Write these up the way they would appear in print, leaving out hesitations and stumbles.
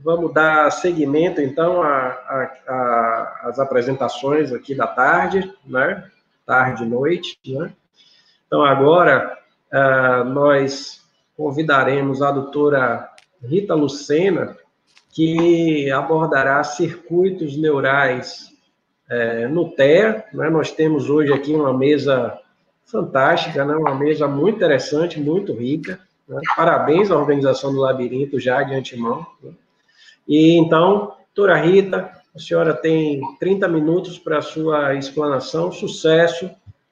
vamos dar seguimento, então, às apresentações aqui da tarde, né? Tarde e noite, né? Então, agora, nós convidaremos a doutora Rita Lucena, que abordará circuitos neurais no TEA, né? Nós temos hoje aqui uma mesa fantástica, né? Uma mesa muito interessante, muito rica, né? Parabéns à organização do Labirinto já de antemão, né? E então, doutora Rita, a senhora tem 30 minutos para a sua explanação, sucesso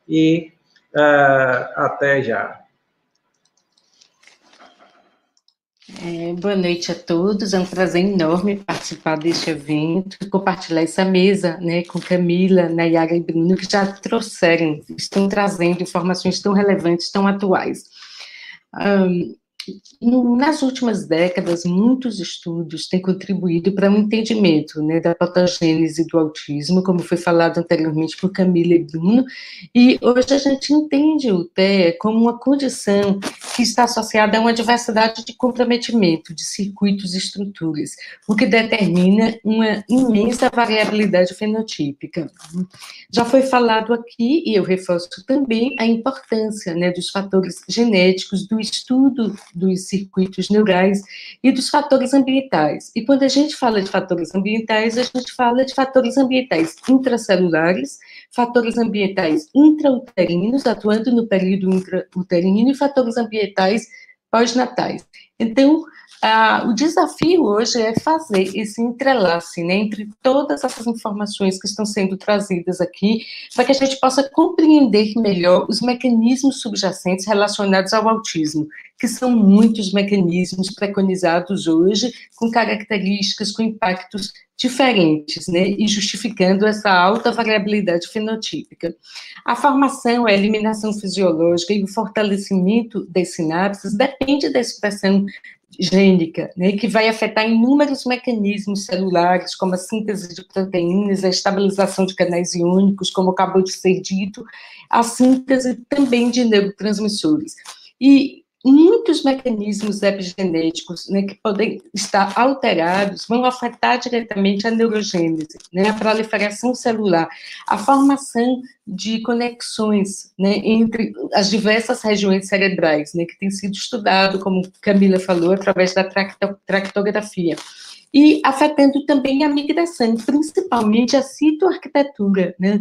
e até já. Boa noite a todos, é um prazer enorme participar deste evento, compartilhar essa mesa, né, com Camila, Nayara e Bruno, que já estão trazendo informações tão relevantes, tão atuais. Nas últimas décadas, muitos estudos têm contribuído para o entendimento, né, da patogênese do autismo, como foi falado anteriormente por Camila e Bruno, e hoje a gente entende o TEA como uma condição que está associada a uma diversidade de comprometimento de circuitos e estruturas, o que determina uma imensa variabilidade fenotípica. Já foi falado aqui, e eu reforço também, a importância, né, dos fatores genéticos, do estudo dos circuitos neurais e dos fatores ambientais. E quando a gente fala de fatores ambientais, a gente fala de fatores ambientais intracelulares, fatores ambientais intrauterinos, atuando no período intrauterino, e fatores ambientais pós-natais. Então, o desafio hoje é fazer esse entrelace, né, entre todas essas informações que estão sendo trazidas aqui, para que a gente possa compreender melhor os mecanismos subjacentes relacionados ao autismo, que são muitos mecanismos preconizados hoje, com características, com impactos diferentes, né, e justificando essa alta variabilidade fenotípica. A formação, a eliminação fisiológica e o fortalecimento das sinapses depende da expressão gênica, né, que vai afetar inúmeros mecanismos celulares, como a síntese de proteínas, a estabilização de canais iônicos, como acabou de ser dito, a síntese também de neurotransmissores. E muitos mecanismos epigenéticos, né, que podem estar alterados vão afetar diretamente a neurogênese, né, a proliferação celular, a formação de conexões, né, entre as diversas regiões cerebrais, né, que tem sido estudado, como Camila falou, através da tractografia, e afetando também a migração, principalmente a citoarquitetura, né,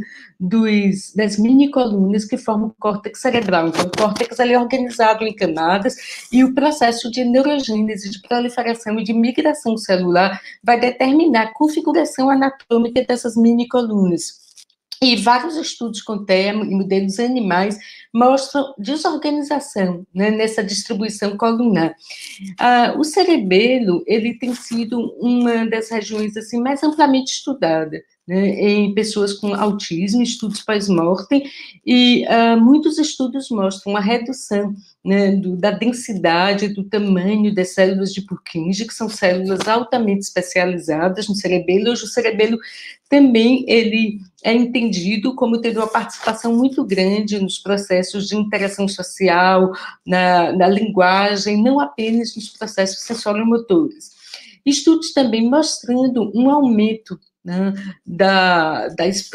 das mini-colunas que formam o córtex cerebral. Então, o córtex é organizado em camadas, e o processo de neurogênese, de proliferação e de migração celular vai determinar a configuração anatômica dessas mini-colunas. E vários estudos com TEA e modelos animais mostram desorganização, né, nessa distribuição colunar. O cerebelo, ele tem sido uma das regiões assim, mais amplamente estudada, né, em pessoas com autismo, estudos pós-mortem, e muitos estudos mostram a redução, né, da densidade, do tamanho das células de Purkinje, que são células altamente especializadas no cerebelo. Hoje o cerebelo também ele é entendido como tendo uma participação muito grande nos processos de interação social, na linguagem, não apenas nos processos sensoriomotores. Estudos também mostrando um aumento, né, da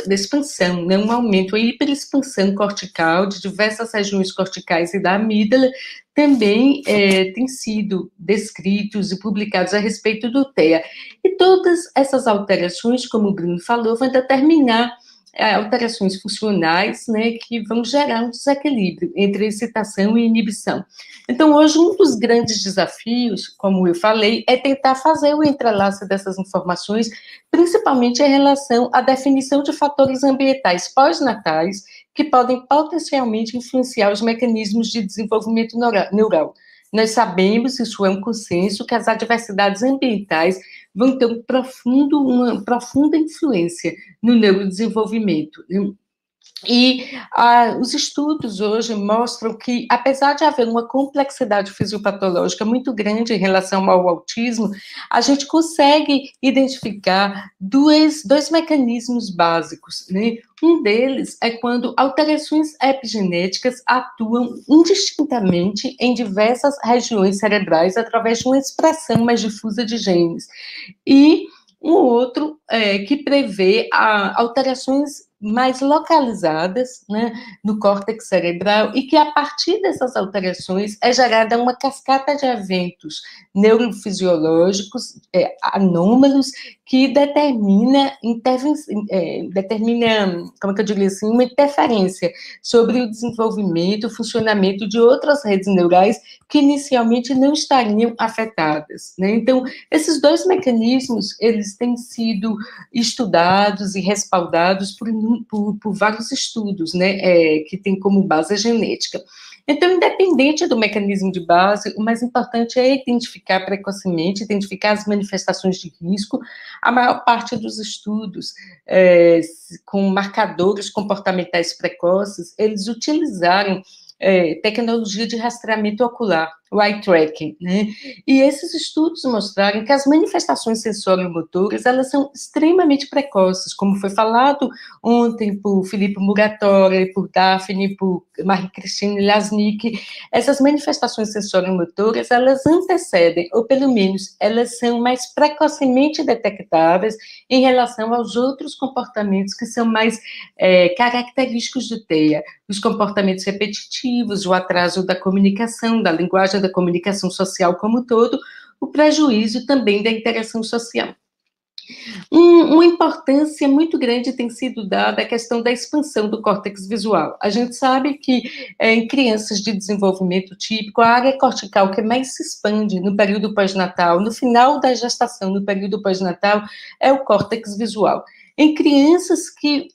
expansão, né, um aumento, a hiperexpansão cortical de diversas regiões corticais e da amígdala, também têm sido descritos e publicados a respeito do TEA. E todas essas alterações, como o Bruno falou, vão determinar alterações funcionais, né, que vão gerar um desequilíbrio entre excitação e inibição. Então, hoje, um dos grandes desafios, como eu falei, é tentar fazer o entrelace dessas informações, principalmente em relação à definição de fatores ambientais pós-natais, que podem potencialmente influenciar os mecanismos de desenvolvimento neural. Nós sabemos, isso é um consenso, que as adversidades ambientais vão ter uma profunda influência no neurodesenvolvimento. E os estudos hoje mostram que, apesar de haver uma complexidade fisiopatológica muito grande em relação ao autismo, a gente consegue identificar dois mecanismos básicos, né? Um deles é quando alterações epigenéticas atuam indistintamente em diversas regiões cerebrais através de uma expressão mais difusa de genes. E um outro que prevê alterações mais localizadas, né, no córtex cerebral, e que a partir dessas alterações é gerada uma cascata de eventos neurofisiológicos anômalos que determina, como é que eu diria assim, uma interferência sobre o desenvolvimento, o funcionamento de outras redes neurais que inicialmente não estariam afetadas, né? Então, esses dois mecanismos, eles têm sido estudados e respaldados por vários estudos, né, que tem como base a genética. Então, independente do mecanismo de base, o mais importante é identificar precocemente, identificar as manifestações de risco. A maior parte dos estudos com marcadores comportamentais precoces, eles utilizaram tecnologia de rastreamento ocular, o eye tracking, né? E esses estudos mostraram que as manifestações sensório-motoras, elas são extremamente precoces, como foi falado ontem por Filipe Muratori, por Daphne, por Marie-Christine Lasnik. Essas manifestações sensório-motoras, elas antecedem, ou pelo menos, elas são mais precocemente detectáveis em relação aos outros comportamentos que são mais característicos do TEA, os comportamentos repetitivos, o atraso da comunicação, da linguagem da comunicação social como um todo, o prejuízo também da interação social. Uma importância muito grande tem sido dada à questão da expansão do córtex visual. A gente sabe que em crianças de desenvolvimento típico, a área cortical que mais se expande no período pós-natal, no final da gestação, no período pós-natal, é o córtex visual. Em crianças que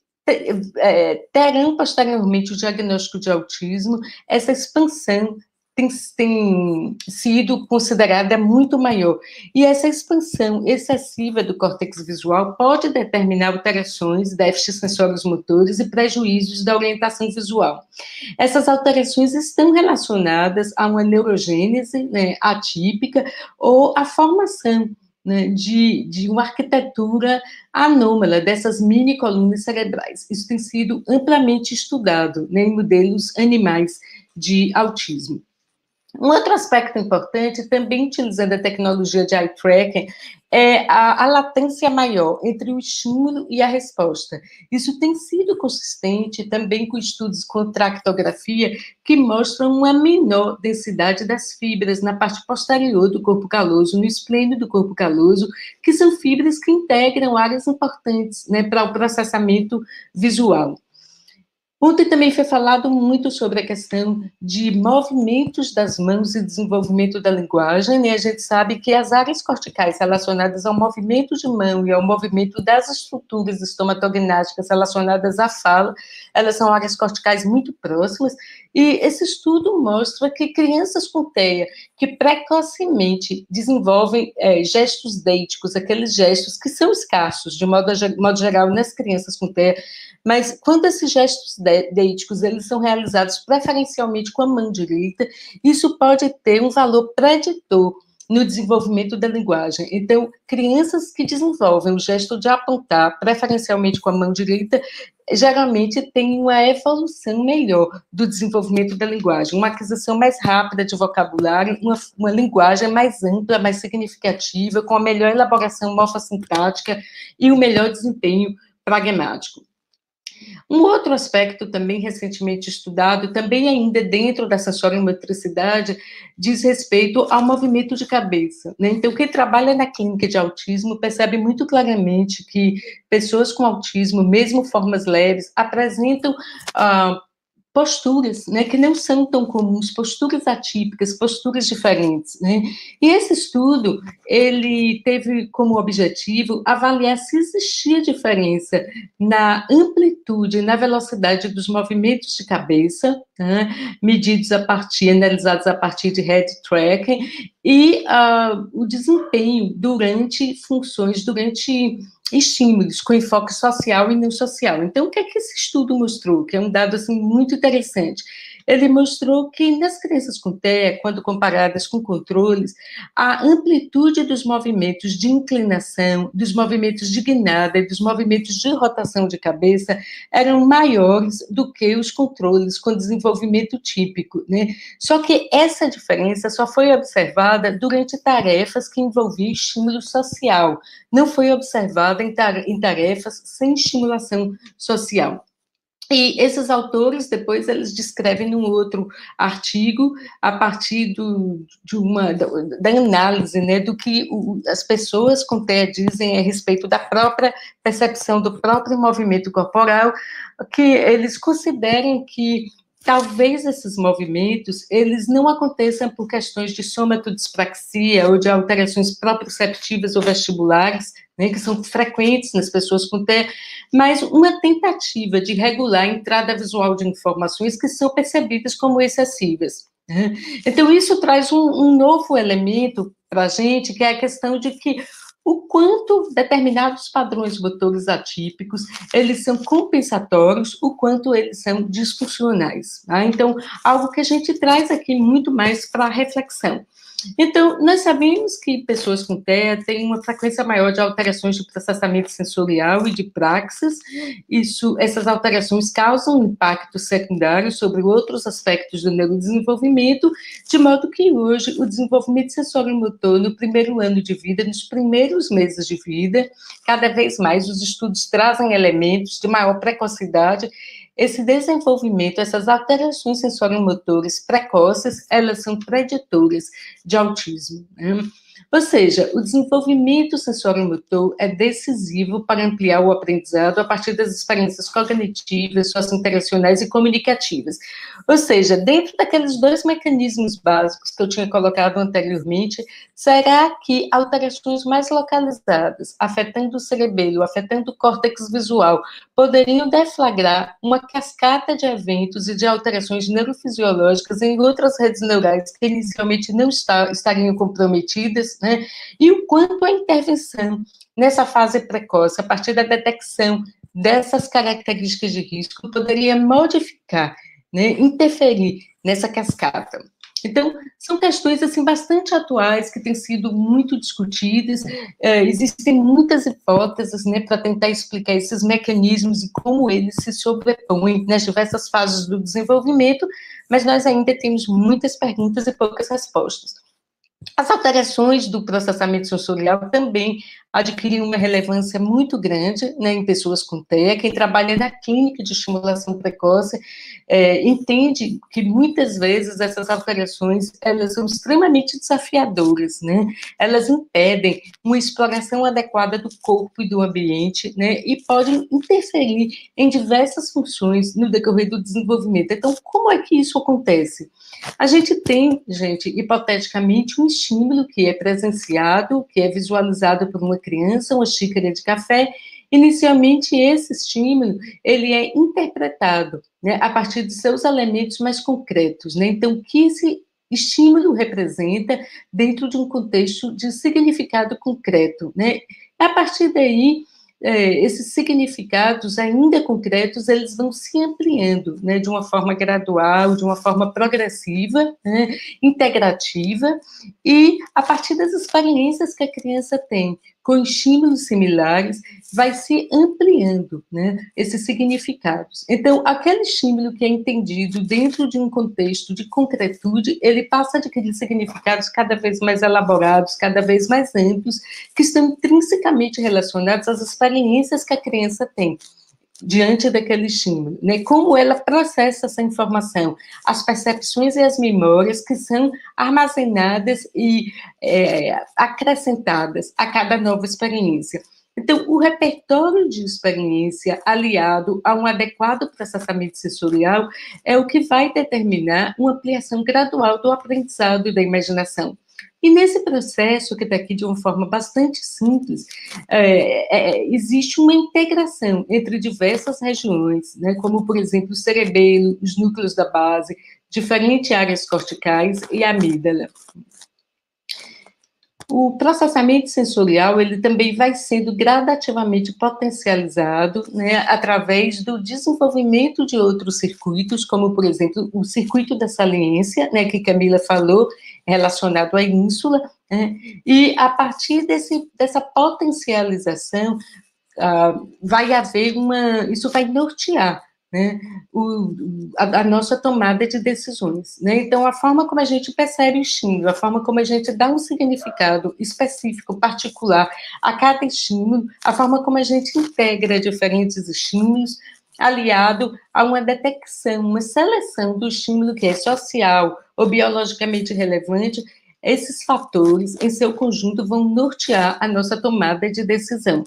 terão posteriormente o diagnóstico de autismo, essa expansão tem sido considerada muito maior. E essa expansão excessiva do córtex visual pode determinar alterações, déficits sensórios motores e prejuízos da orientação visual. Essas alterações estão relacionadas a uma neurogênese, né, atípica ou a formação, né, de uma arquitetura anômala dessas mini colunas cerebrais. Isso tem sido amplamente estudado, né, em modelos animais de autismo. Um outro aspecto importante, também utilizando a tecnologia de eye tracking, é a latência maior entre o estímulo e a resposta. Isso tem sido consistente também com estudos com tractografia que mostram uma menor densidade das fibras na parte posterior do corpo caloso, no esplênio do corpo caloso, que são fibras que integram áreas importantes, né, para o processamento visual. Ontem também foi falado muito sobre a questão de movimentos das mãos e desenvolvimento da linguagem, né? A gente sabe que as áreas corticais relacionadas ao movimento de mão e ao movimento das estruturas estomatognáticas relacionadas à fala, elas são áreas corticais muito próximas, e esse estudo mostra que crianças com TEA que precocemente desenvolvem gestos deíticos, aqueles gestos que são escassos, de modo geral, nas crianças com TEA, mas quando esses gestos deíticos, eles são realizados preferencialmente com a mão direita, isso pode ter um valor preditor no desenvolvimento da linguagem. Então, crianças que desenvolvem o gesto de apontar, preferencialmente com a mão direita, geralmente têm uma evolução melhor do desenvolvimento da linguagem, uma aquisição mais rápida de vocabulário, uma linguagem mais ampla, mais significativa, com a melhor elaboração morfossintática e o melhor desempenho pragmático. Um outro aspecto também recentemente estudado, também ainda dentro da sensoriimotricidade, diz respeito ao movimento de cabeça, né? Então, quem trabalha na clínica de autismo percebe muito claramente que pessoas com autismo, mesmo formas leves, apresentam posturas, né, que não são tão comuns, posturas atípicas, posturas diferentes, né? E esse estudo, ele teve como objetivo avaliar se existia diferença na amplitude e na velocidade dos movimentos de cabeça, medidos analisados a partir de head tracking, e o desempenho durante estímulos com enfoque social e não social. Então, o que é que esse estudo mostrou? Que é um dado, assim, muito interessante. Ele mostrou que nas crianças com TEA, quando comparadas com controles, a amplitude dos movimentos de inclinação, dos movimentos de guinada e dos movimentos de rotação de cabeça eram maiores do que os controles com desenvolvimento típico, né? Só que essa diferença só foi observada durante tarefas que envolviam estímulo social, não foi observada em tarefas sem estimulação social. E esses autores, depois, eles descrevem num outro artigo, a partir da análise, né, do que as pessoas com TEA dizem a respeito da própria percepção do próprio movimento corporal, que eles consideram que talvez esses movimentos, eles não aconteçam por questões de somatodispraxia ou de alterações proprioceptivas ou vestibulares, né, que são frequentes nas pessoas com TEA, mas uma tentativa de regular a entrada visual de informações que são percebidas como excessivas. Né? Então, isso traz um novo elemento para a gente, que é a questão de que o quanto determinados padrões motores atípicos, eles são compensatórios, o quanto eles são disfuncionais. Tá? Então, algo que a gente traz aqui muito mais para reflexão. Então, nós sabemos que pessoas com TEA têm uma frequência maior de alterações de processamento sensorial e de praxis. Essas alterações causam impacto secundário sobre outros aspectos do neurodesenvolvimento, de modo que hoje o desenvolvimento sensório-motor no primeiro ano de vida, nos primeiros meses de vida, cada vez mais os estudos trazem elementos de maior precocidade. Esse desenvolvimento, essas alterações sensório-motores precoces, elas são preditoras de autismo. Né? Ou seja, o desenvolvimento sensório-motor é decisivo para ampliar o aprendizado a partir das experiências cognitivas, sociointeracionais e comunicativas. Ou seja, dentro daqueles dois mecanismos básicos que eu tinha colocado anteriormente, será que alterações mais localizadas, afetando o cerebelo, afetando o córtex visual, poderiam deflagrar uma cascata de eventos e de alterações neurofisiológicas em outras redes neurais que inicialmente não estariam comprometidas, né? E o quanto a intervenção nessa fase precoce, a partir da detecção dessas características de risco, poderia modificar, né, interferir nessa cascata. Então, são questões, assim, bastante atuais, que têm sido muito discutidas, existem muitas hipóteses, né, para tentar explicar esses mecanismos e como eles se sobrepõem nas diversas fases do desenvolvimento, mas nós ainda temos muitas perguntas e poucas respostas. As alterações do processamento sensorial também adquirem uma relevância muito grande, né, em pessoas com TEA. Quem trabalha na clínica de estimulação precoce entende que muitas vezes essas alterações, elas são extremamente desafiadoras, né? Elas impedem uma exploração adequada do corpo e do ambiente, né, e podem interferir em diversas funções no decorrer do desenvolvimento. Então, como é que isso acontece? A gente tem, hipoteticamente, um estímulo que é presenciado, que é visualizado por uma criança, uma xícara de café. Inicialmente, esse estímulo, ele é interpretado, né, a partir de seus elementos mais concretos, né? Então, o que esse estímulo representa dentro de um contexto de significado concreto, né? A partir daí, esses significados ainda concretos, eles vão se ampliando, né, de uma forma gradual, de uma forma progressiva, né, integrativa, e a partir das experiências que a criança tem com estímulos similares, vai se ampliando, né, esses significados. Então, aquele estímulo que é entendido dentro de um contexto de concretude, ele passa a adquirir significados cada vez mais elaborados, cada vez mais amplos, que estão intrinsecamente relacionados às experiências que a criança tem diante daquele estímulo, né? Como ela processa essa informação, as percepções e as memórias que são armazenadas e acrescentadas a cada nova experiência. Então, o repertório de experiência aliado a um adequado processamento sensorial é o que vai determinar uma ampliação gradual do aprendizado e da imaginação. E nesse processo, que está aqui de uma forma bastante simples, existe uma integração entre diversas regiões, né, como, por exemplo, o cerebelo, os núcleos da base, diferentes áreas corticais e a amígdala. O processamento sensorial, ele também vai sendo gradativamente potencializado, né, através do desenvolvimento de outros circuitos, como, por exemplo, o circuito da saliência, né, que Camila falou, relacionado à ínsula, né, e a partir dessa potencialização, vai haver isso vai nortear, né, a nossa tomada de decisões, né? Então, a forma como a gente percebe o estímulo, a forma como a gente dá um significado específico, particular a cada estímulo, a forma como a gente integra diferentes estímulos, aliado a uma detecção, uma seleção do estímulo que é social ou biologicamente relevante, esses fatores, em seu conjunto, vão nortear a nossa tomada de decisão.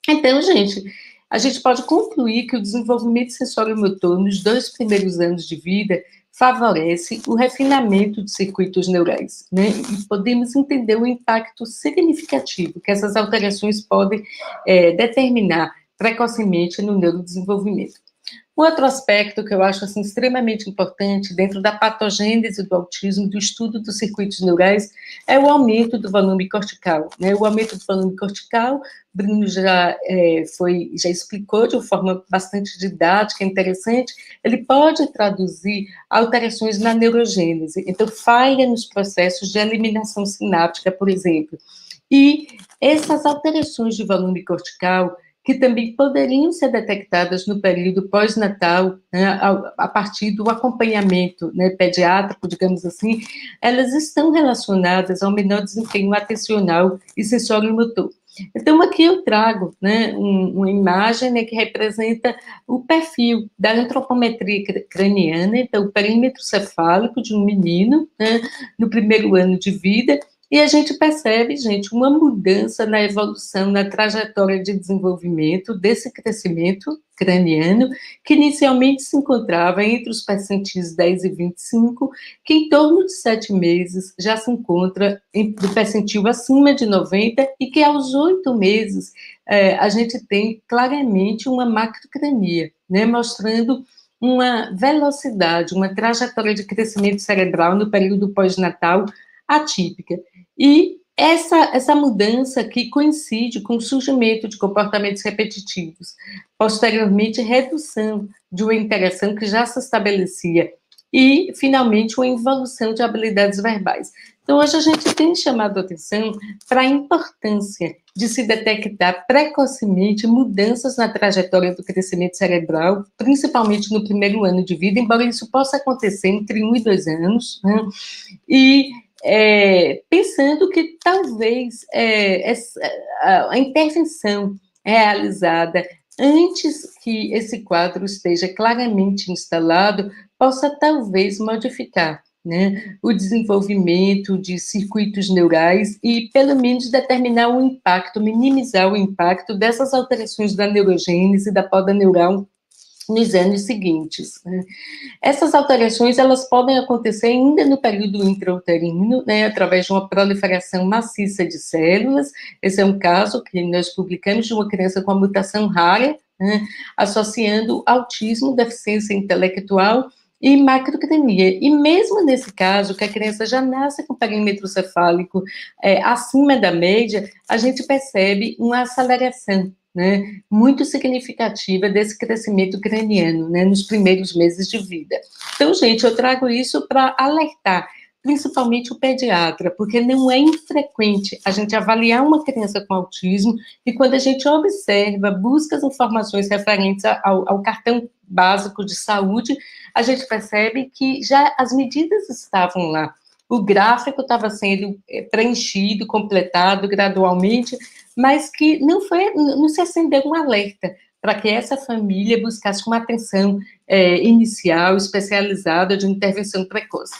Então, gente, a gente pode concluir que o desenvolvimento sensório-motor nos 2 primeiros anos de vida favorece o refinamento de circuitos neurais, né? E podemos entender o impacto significativo que essas alterações podem determinar precocemente no neurodesenvolvimento. Um outro aspecto que eu acho assim, extremamente importante dentro da patogênese do autismo, do estudo dos circuitos neurais, é o aumento do volume cortical, né? O aumento do volume cortical, Bruno já explicou de uma forma bastante didática, interessante, ele pode traduzir alterações na neurogênese, então falha nos processos de eliminação sináptica, por exemplo. E essas alterações de volume cortical, que também poderiam ser detectadas no período pós-natal, né, a partir do acompanhamento, né, pediátrico, digamos assim, elas estão relacionadas ao menor desempenho atencional e sensório-motor. Então, aqui eu trago, né, uma imagem, né, que representa o perfil da antropometria craniana, então, o perímetro cefálico de um menino, né, no primeiro ano de vida. E a gente percebe, gente, uma mudança na evolução, na trajetória de desenvolvimento desse crescimento craniano, que inicialmente se encontrava entre os percentis 10 e 25, que em torno de 7 meses já se encontra no percentil acima de 90, e que aos 8 meses a gente tem claramente uma macrocrania, né, mostrando uma velocidade, uma trajetória de crescimento cerebral no período pós-natal atípica. E essa mudança que coincide com o surgimento de comportamentos repetitivos, posteriormente, redução de uma interação que já se estabelecia e, finalmente, uma evolução de habilidades verbais. Então, hoje a gente tem chamado a atenção para a importância de se detectar precocemente mudanças na trajetória do crescimento cerebral, principalmente no primeiro ano de vida, embora isso possa acontecer entre 1 e 2 anos, né? E pensando que talvez a intervenção realizada antes que esse quadro esteja claramente instalado possa talvez modificar, né, o desenvolvimento de circuitos neurais e pelo menos determinar o impacto, minimizar o impacto dessas alterações da neurogênese e da poda neural nos anos seguintes, né? Essas alterações, elas podem acontecer ainda no período intrauterino, né, através de uma proliferação maciça de células. Esse é um caso que nós publicamos de uma criança com a mutação rara, né, associando autismo, deficiência intelectual e macrocrania. E mesmo nesse caso, que a criança já nasce com perímetro cefálico acima da média, a gente percebe uma aceleração, né, muito significativa desse crescimento craniano, né, nos primeiros meses de vida. Então, gente, eu trago isso para alertar, principalmente o pediatra, porque não é infrequente a gente avaliar uma criança com autismo e quando a gente observa, busca as informações referentes ao cartão básico de saúde, a gente percebe que já as medidas estavam lá. O gráfico estava sendo preenchido, completado gradualmente, mas que não se acendeu um alerta para que essa família buscasse uma atenção inicial, especializada, de intervenção precoce.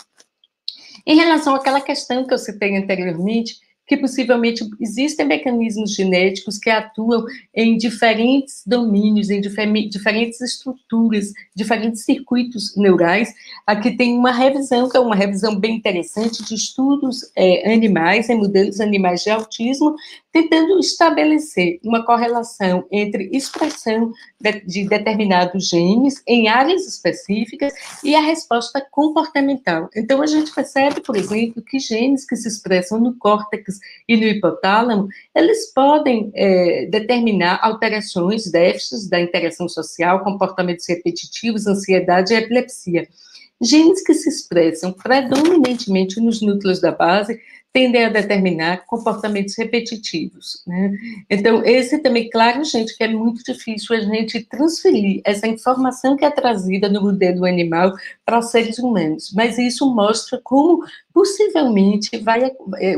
Em relação àquela questão que eu citei anteriormente, que possivelmente existem mecanismos genéticos que atuam em diferentes domínios, em diferentes estruturas, diferentes circuitos neurais. Aqui tem uma revisão, que é uma revisão bem interessante, de estudos animais, em modelos animais de autismo, tentando estabelecer uma correlação entre expressão de determinados genes em áreas específicas e a resposta comportamental. Então, a gente percebe, por exemplo, que genes que se expressam no córtex e no hipotálamo, eles podem determinar alterações, déficits da interação social, comportamentos repetitivos, ansiedade e epilepsia. Genes que se expressam predominantemente nos núcleos da base tendem a determinar comportamentos repetitivos, né? Então, esse também, claro, gente, que é muito difícil a gente transferir essa informação que é trazida no modelo animal para os seres humanos, mas isso mostra como, possivelmente,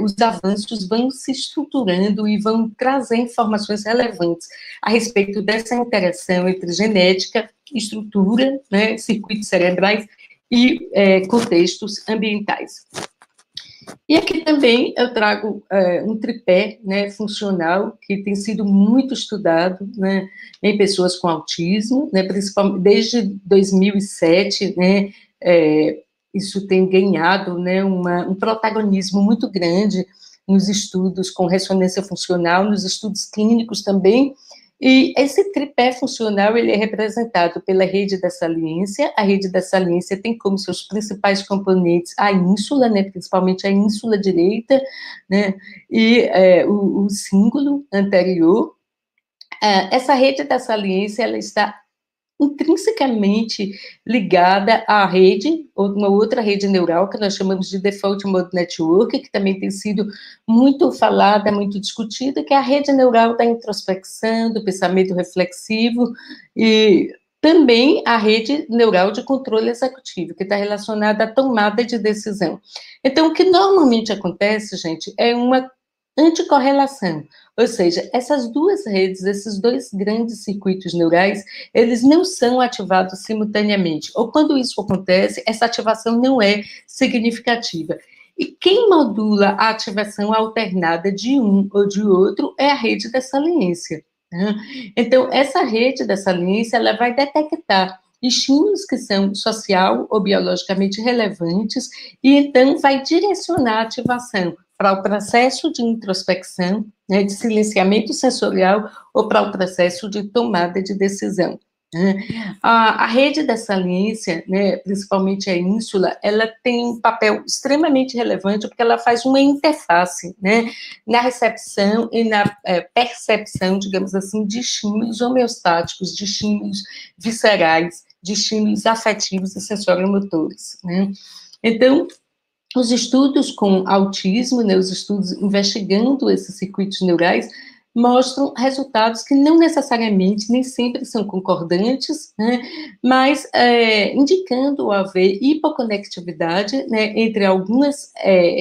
os avanços vão se estruturando e vão trazer informações relevantes a respeito dessa interação entre genética, estrutura, né, circuitos cerebrais e contextos ambientais. E aqui também eu trago um tripé, né, funcional, que tem sido muito estudado, né, em pessoas com autismo, né, principalmente desde 2007, né, isso tem ganhado, né, um protagonismo muito grande nos estudos com ressonância funcional, nos estudos clínicos também. E esse tripé funcional, ele é representado pela rede da saliência. A rede da saliência tem como seus principais componentes a ínsula, né, principalmente a ínsula direita, né, e o cíngulo anterior. Essa rede da saliência, ela está intrinsecamente ligada à rede, ou uma outra rede neural, que nós chamamos de Default Mode Network, que também tem sido muito falada, muito discutida, que é a rede neural da introspecção, do pensamento reflexivo, e também a rede neural de controle executivo, que está relacionada à tomada de decisão. Então, o que normalmente acontece, gente, é uma anticorrelação, ou seja, essas duas redes, esses dois grandes circuitos neurais, eles não são ativados simultaneamente, ou quando isso acontece, essa ativação não é significativa. E quem modula a ativação alternada de um ou de outro é a rede da saliência, né? Então, essa rede da saliência, ela vai detectar estímulos que são social ou biologicamente relevantes, e então vai direcionar a ativação para o processo de introspecção, né, de silenciamento sensorial, ou para o processo de tomada de decisão. A rede da saliência, né, principalmente a ínsula, ela tem um papel extremamente relevante, porque ela faz uma interface, né, na recepção e na percepção, digamos assim, de estímulos homeostáticos, de estímulos viscerais, de estímulos afetivos e sensoriomotores, né. Então, os estudos com autismo, né, os estudos investigando esses circuitos neurais, mostram resultados que não necessariamente, nem sempre são concordantes, né, mas indicando haver hipoconectividade, né, entre algumas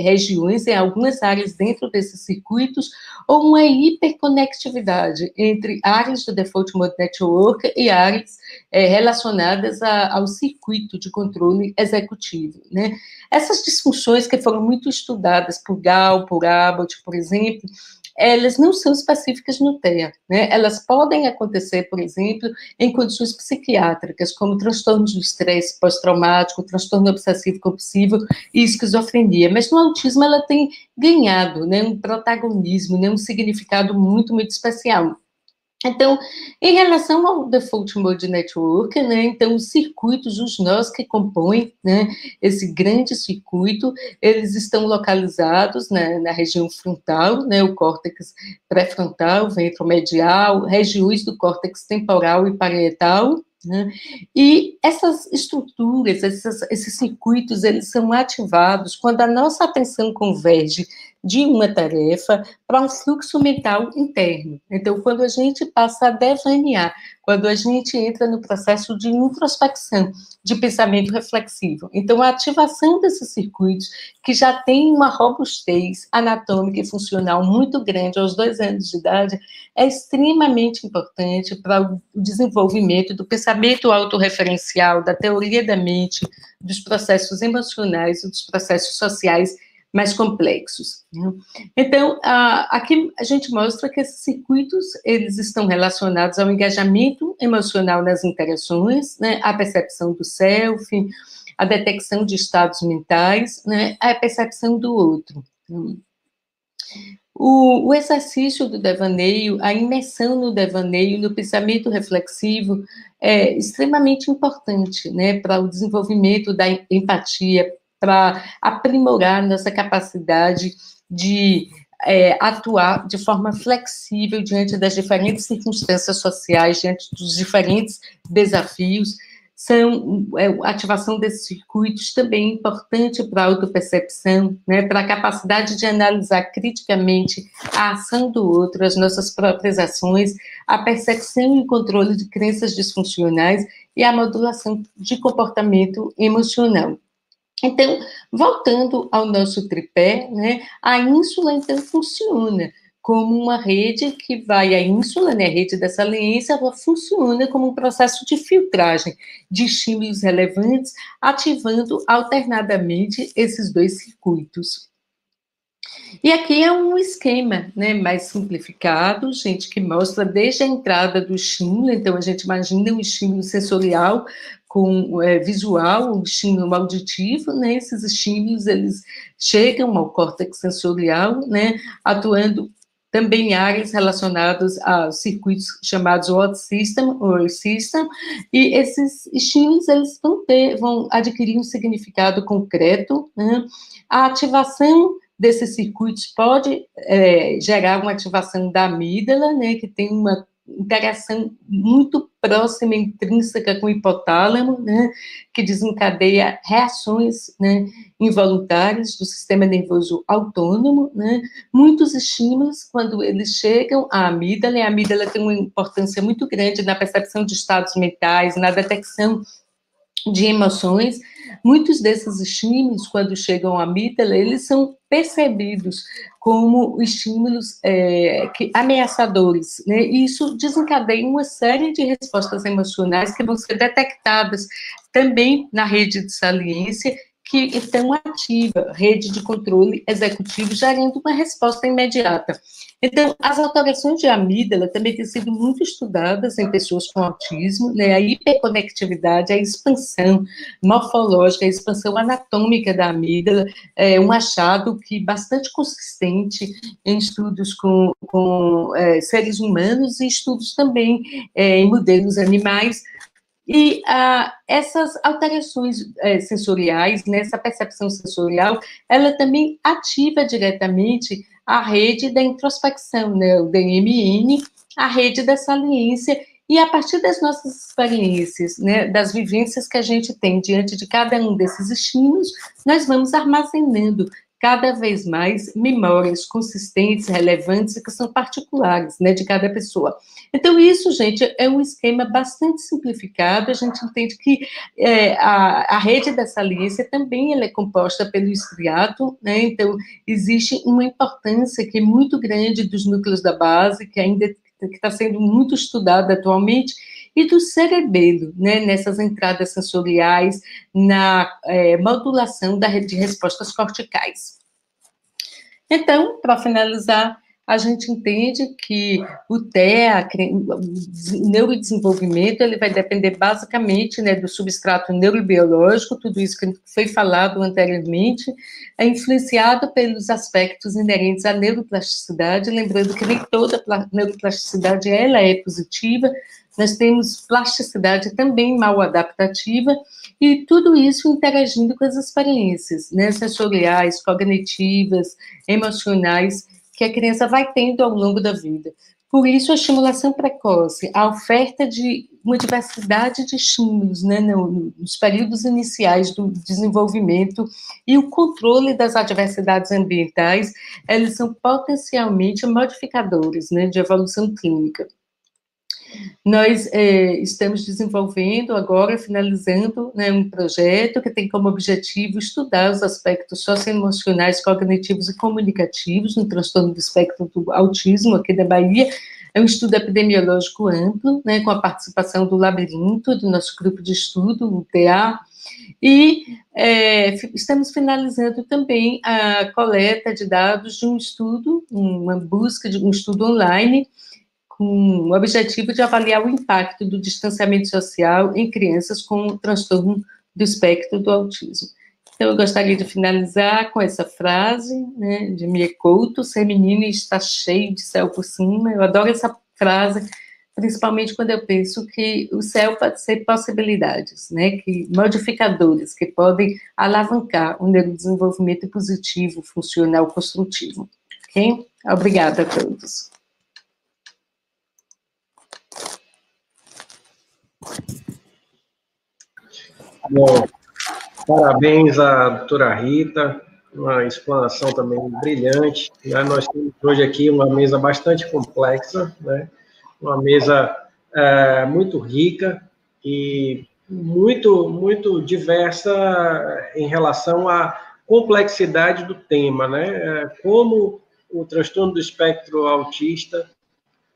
regiões, em algumas áreas dentro desses circuitos, ou uma hiperconectividade entre áreas do Default Mode Network e áreas relacionadas ao circuito de controle executivo, né. Essas disfunções que foram muito estudadas por Gall, por Abbott, por exemplo, elas não são específicas no TEA, né? Elas podem acontecer, por exemplo, em condições psiquiátricas, como transtornos do estresse pós-traumático, transtorno obsessivo-compulsivo e esquizofrenia, mas no autismo ela tem ganhado, né, um protagonismo, né, um significado muito, muito especial. Então, em relação ao Default Mode Network, né, então os circuitos, os nós que compõem, né, esse grande circuito, eles estão localizados na região frontal, né, o córtex pré-frontal, ventromedial, regiões do córtex temporal e parietal, né, e essas estruturas, esses circuitos, eles são ativados quando a nossa atenção converge de uma tarefa para um fluxo mental interno. Então, quando a gente passa a devanear, quando a gente entra no processo de introspecção, de pensamento reflexivo. Então, a ativação desses circuitos, que já tem uma robustez anatômica e funcional muito grande aos 2 anos de idade, é extremamente importante para o desenvolvimento do pensamento autorreferencial, da teoria da mente, dos processos emocionais e dos processos sociais mais complexos, né? Então, aqui a gente mostra que esses circuitos, eles estão relacionados ao engajamento emocional nas interações, né, à percepção do self, a detecção de estados mentais, né, a percepção do outro. O exercício do devaneio, a imersão no devaneio, no pensamento reflexivo, é extremamente importante, né, para o desenvolvimento da empatia, para aprimorar nossa capacidade de atuar de forma flexível diante das diferentes circunstâncias sociais, diante dos diferentes desafios. A ativação desses circuitos também é importante para a autopercepção, né, para a capacidade de analisar criticamente a ação do outro, as nossas próprias ações, a percepção e controle de crenças disfuncionais e a modulação de comportamento emocional. Então, voltando ao nosso tripé, né, a ínsula, então, funciona como uma rede que vai, a ínsula, né, a rede da saliência, ela funciona como um processo de filtragem de estímulos relevantes, ativando alternadamente esses dois circuitos. E aqui é um esquema, né, mais simplificado, gente, que mostra desde a entrada do estímulo. Então, a gente imagina um estímulo sensorial com visual, um estímulo auditivo, né, esses estímulos, eles chegam ao córtex sensorial, né, atuando também em áreas relacionadas a circuitos chamados Word System, ou System, e esses estímulos, eles vão adquirir um significado concreto, né. A ativação desses circuitos pode gerar uma ativação da amígdala, né, que tem uma interação muito próxima, intrínseca com o hipotálamo, né, que desencadeia reações, né, involuntárias do sistema nervoso autônomo, né. Muitos estímulos, quando eles chegam à amígdala, e a amígdala tem uma importância muito grande na percepção de estados mentais, na detecção de emoções. Muitos desses estímulos, quando chegam à amígdala, eles são percebidos como estímulos ameaçadores, né? E isso desencadeia uma série de respostas emocionais que vão ser detectadas também na rede de saliência, que estão ativa, rede de controle executivo, gerando uma resposta imediata. Então, as alterações de amígdala também têm sido muito estudadas em pessoas com autismo, né? A hiperconectividade, a expansão morfológica, a expansão anatômica da amígdala, é um achado que bastante consistente em estudos com seres humanos e estudos também em modelos animais. E essas alterações sensoriais, nessa percepção sensorial, ela também ativa diretamente a rede da introspecção, né, o DMN, a rede da saliência, e a partir das nossas experiências, né, das vivências que a gente tem diante de cada um desses estímulos, nós vamos armazenando cada vez mais memórias consistentes, relevantes e que são particulares, né, de cada pessoa. Então, isso, gente, é um esquema bastante simplificado. A gente entende que a rede da saliência também ela é composta pelo estriato, né, então existe uma importância que é muito grande dos núcleos da base, que ainda está sendo muito estudada atualmente, e do cerebelo, né, nessas entradas sensoriais, na modulação de respostas corticais. Então, para finalizar, a gente entende que o TEA, o neurodesenvolvimento, ele vai depender basicamente, né, do substrato neurobiológico, tudo isso que foi falado anteriormente, é influenciado pelos aspectos inerentes à neuroplasticidade, lembrando que nem toda neuroplasticidade ela é positiva, nós temos plasticidade também mal adaptativa, e tudo isso interagindo com as experiências, né, sensoriais, cognitivas, emocionais, que a criança vai tendo ao longo da vida. Por isso, a estimulação precoce, a oferta de uma diversidade de estímulos, né, nos períodos iniciais do desenvolvimento e o controle das adversidades ambientais, eles são potencialmente modificadores, né, de evolução clínica. Nós estamos desenvolvendo agora, finalizando, né, um projeto que tem como objetivo estudar os aspectos socioemocionais, cognitivos e comunicativos no transtorno do espectro do autismo aqui da Bahia. É um estudo epidemiológico amplo, né, com a participação do Labirinto, do nosso grupo de estudo, o TA, E estamos finalizando também a coleta de dados de um estudo, uma busca de um estudo online, com o objetivo de avaliar o impacto do distanciamento social em crianças com transtorno do espectro do autismo. Então, eu gostaria de finalizar com essa frase, né, de Mia Couto: ser menino está cheio de céu por cima. Eu adoro essa frase, principalmente quando eu penso que o céu pode ser possibilidades, né, que modificadores que podem alavancar o neurodesenvolvimento positivo, funcional, construtivo. Ok? Obrigada a todos. Bom, parabéns à doutora Rita, uma explanação também brilhante, né? Nós temos hoje aqui uma mesa bastante complexa, né? Uma mesa muito rica e muito diversa em relação à complexidade do tema, né? Como o transtorno do espectro autista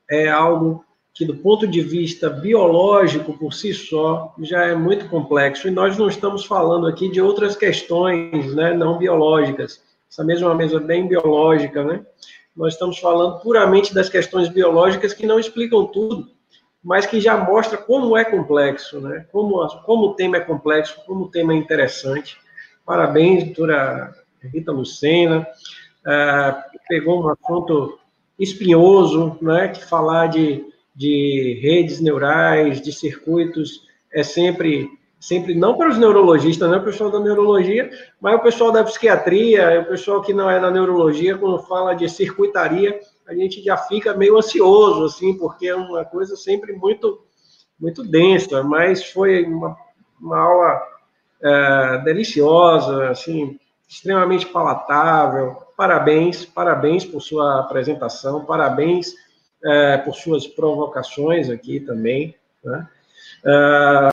é algo que, do ponto de vista biológico, por si só, já é muito complexo. E nós não estamos falando aqui de outras questões, né, não biológicas. Essa mesma é uma mesa bem biológica, né? Nós estamos falando puramente das questões biológicas que não explicam tudo, mas que já mostra como é complexo, né? Como o tema é complexo, como o tema é interessante. Parabéns, doutora Rita Lucena. Pegou um assunto espinhoso, né? Que falar de redes neurais, de circuitos, é sempre não para os neurologistas, não é o pessoal da neurologia, mas o pessoal da psiquiatria, o pessoal que não é da neurologia, quando fala de circuitaria, a gente já fica meio ansioso, assim, porque é uma coisa sempre muito densa, mas foi uma aula deliciosa, assim, extremamente palatável. Parabéns por sua apresentação, parabéns por suas provocações aqui também, né?